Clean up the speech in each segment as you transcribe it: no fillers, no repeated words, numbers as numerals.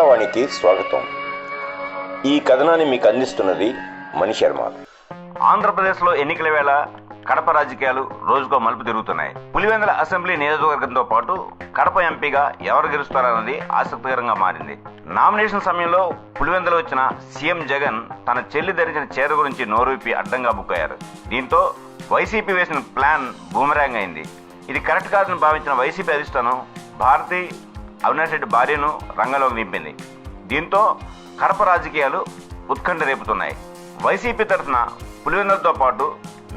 ప్రజావాణికి స్వాగతం. ఈ కథనాన్ని మీకు అందిస్తున్నది మణి శర్మ. ఆంధ్రప్రదేశ్లో ఎన్నికల వేళ కడప రాజకీయాలు రోజుకో మలుపు తిరుగుతున్నాయి. పులివెందుల అసెంబ్లీ నియోజకవర్గంతో పాటు కడప ఎంపీగా ఎవరు గెలుస్తారన్నది ఆసక్తికరంగా మారింది. నామినేషన్ సమయంలో పులివెందుల వచ్చిన సీఎం జగన్ తన చెల్లి ధరించిన చీర గురించి నోరువిప్పి అడ్డంగా బుక్కయ్యారు. దీంతో వైసీపీ వేసిన ప్లాన్ బూమరాంగ్ అయింది. ఇది కరెక్ట్ కాదని భావించిన వైసీపీ అధిష్టానం భారతి అవినాష్ రెడ్డి భార్యను రంగంలోకి దింపింది. దీంతో కడప రాజకీయాలు ఉత్కంఠ రేపుతున్నాయి. వైసీపీ తరఫున పులివెందులతో పాటు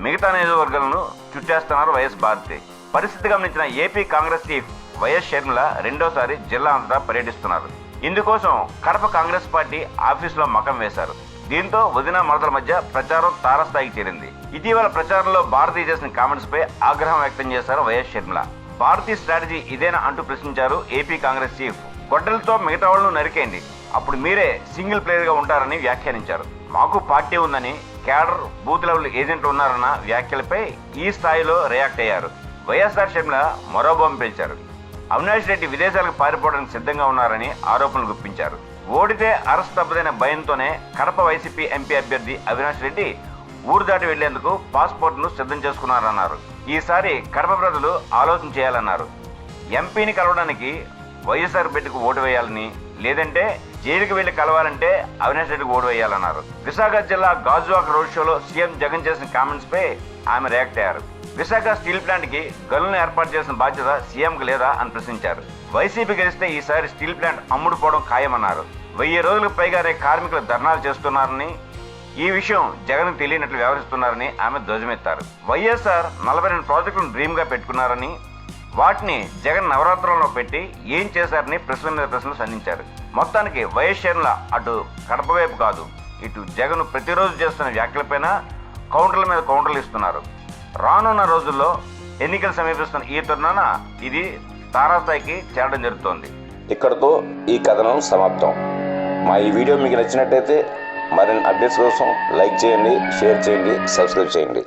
మిగతా నియోజకవర్గాలను చుట్టేస్తున్నారు వైఎస్ భారతి. పరిస్థితి గమనించిన AP Congress chief YS Sharmila రెండోసారి జిల్లా అంతటా పర్యటిస్తున్నారు. ఇందుకోసం కడప కాంగ్రెస్ పార్టీ ఆఫీసులో మకం వేశారు. దీంతో వదిన మరదల మధ్య ప్రచారం తారస్థాయికి చేరింది. ఇటీవల ప్రచారంలో భారతీ చేసిన కామెంట్స్ పై ఆగ్రహం వ్యక్తం చేశారు వైఎస్ షర్మిల. భారతీ స్ట్రాటజీ ఇదేనా అంటూ ప్రశ్నించారు ఏపీ కాంగ్రెస్ చీఫ్. గొడ్డలతో మిగతా వాళ్ళను నరికేయండి, అప్పుడు మీరే సింగిల్ ప్లేయర్ గా ఉంటారని వ్యాఖ్యానించారు. మాకు పార్టీ ఉందని, క్యాడర్ బూత్ లెవెల్ ఏజెంట్లు ఉన్నారన్న వ్యాఖ్యలపై ఈ స్థాయిలో రియాక్ట్ అయ్యారు. వైఎస్ఆర్ షర్మిల మరో బొమ్మ పేల్చారు. అవినాష్ రెడ్డి విదేశాలకు పారిపోవడానికి సిద్ధంగా ఉన్నారని ఆరోపణలు గుప్పించారు. ఓడితే అరెస్ట్ తప్పదనే భయంతోనే కడప వైసీపీ ఎంపీ అభ్యర్థి అవినాష్ రెడ్డి ఊరు దాటి వెళ్లేందుకు పాస్పోర్ట్ను సిద్ధం చేసుకున్నారన్నారు. ఈసారి కడప ప్రజలు ఆలోచన చేయాలన్నారు. ఎంపీని కలవడానికి వైఎస్ఆర్ బిడ్డకు ఓటు వేయాలని, లేదంటే జైలుకి వెళ్లి కలవాలంటే అవినాష్ రెడ్డికి ఓటు వేయాలన్నారు. విశాఖ జిల్లా గాజువాక రోడ్ షోలో సీఎం జగన్ చేసిన కామెంట్స్ పై ఆమె రియాక్ట్ అయ్యారు. విశాఖ స్టీల్ ప్లాంట్ కి గనులను ఏర్పాటు చేసిన బాధ్యత సీఎంకు లేదా అని ప్రశ్నించారు. వైసీపీ గెలిస్తే ఈసారి స్టీల్ ప్లాంట్ అమ్ముడుపోవడం ఖాయమన్నారు. 1000 రోజులకు పైగానే కార్మికులు ధర్నాలు చేస్తున్నారని, ఈ విషయం జగన్ తెలియనట్లు వ్యవహరిస్తున్నారని ఆమె ధ్వజమెత్తారు. వైఎస్ఆర్ 42 ప్రాజెక్టులను డ్రీమ్ గా పెట్టుకున్నారని, వాటిని జగన్ నవరాత్రులలో పెట్టి ఏం చేశారని ప్రశ్నల మీద ప్రశ్నలు సంధించారు. మొత్తానికి వైఎస్ షర్మిల అటు కడప వైపు కాదు, ఇటు జగన్ ప్రతిరోజు చేస్తున్న వ్యాఖ్యలపైన కౌంటర్ల మీద కౌంటర్లు ఇస్తున్నారు. రానున్న రోజుల్లో ఎన్నికలు సమీపిస్తున్న ఈ తరుణాన ఇది తారాస్థాయికి చేరడం జరుగుతోంది. ఇక్కడతో ఈ కథనం సమాప్తం. మా ఈ వీడియో మీకు నచ్చినట్టయితే మరిన్ని అప్డేట్స్ కోసం లైక్ చేయండి, షేర్ చేయండి, సబ్స్క్రైబ్ చేయండి.